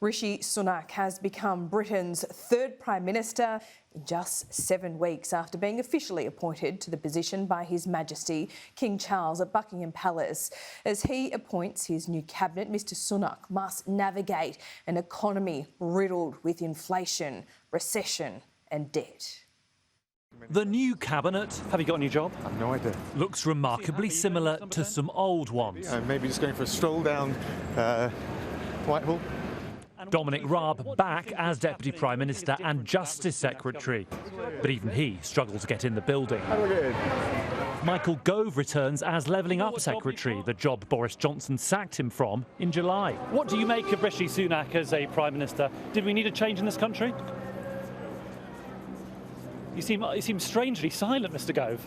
Rishi Sunak has become Britain's third Prime Minister in just 7 weeks after being officially appointed to the position by His Majesty King Charles at Buckingham Palace. As he appoints his new cabinet, Mr Sunak must navigate an economy riddled with inflation, recession and debt. The new cabinet, have you got a new job? I've no idea. Looks remarkably similar to some old ones. Maybe just going for a stroll down Whitehall. Dominic Raab back as Deputy Prime Minister and Justice Secretary. But even he struggled to get in the building. Michael Gove returns as Levelling Up Secretary, the job Boris Johnson sacked him from in July. What do you make of Rishi Sunak as a Prime Minister? Did we need a change in this country? You seem strangely silent, Mr Gove.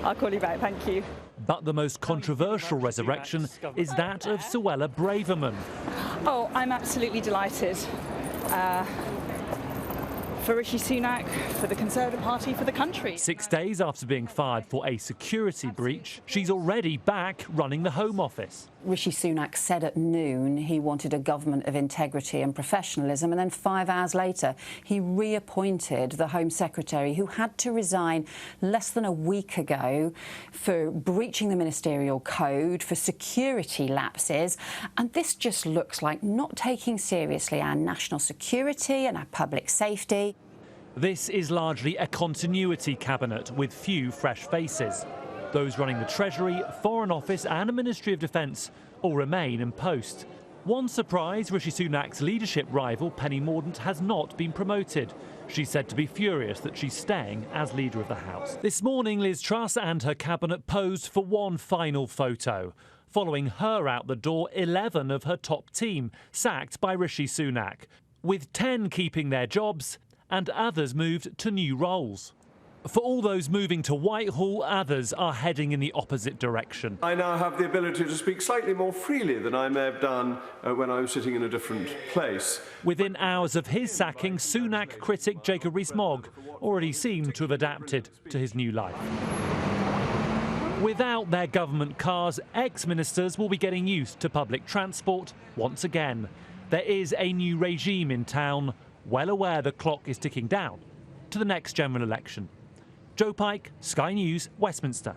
I'll call you back, thank you. But the most controversial resurrection is that of Suella Braverman. Oh, I'm absolutely delighted. For Rishi Sunak, for the Conservative Party, for the country. 6 days after being fired for a security breach, she's already back running the Home Office. Rishi Sunak said at noon he wanted a government of integrity and professionalism, and then 5 hours later he reappointed the Home Secretary, who had to resign less than a week ago for breaching the ministerial code, for security lapses. And this just looks like not taking seriously our national security and our public safety. This is largely a continuity cabinet with few fresh faces. Those running the Treasury, Foreign Office and a Ministry of Defence all remain in post. One surprise, Rishi Sunak's leadership rival, Penny Mordaunt, has not been promoted. She's said to be furious that she's staying as leader of the House. This morning, Liz Truss and her cabinet posed for one final photo. Following her out the door, 11 of her top team sacked by Rishi Sunak, with 10 keeping their jobs and others moved to new roles. For all those moving to Whitehall, others are heading in the opposite direction. I now have the ability to speak slightly more freely than I may have done when I was sitting in a different place. Within hours of his sacking, Sunak critic Jacob Rees-Mogg already seemed to have adapted to his new life. Without their government cars, ex-ministers will be getting used to public transport once again. There is a new regime in town, well aware the clock is ticking down to the next general election. Joe Pike, Sky News, Westminster.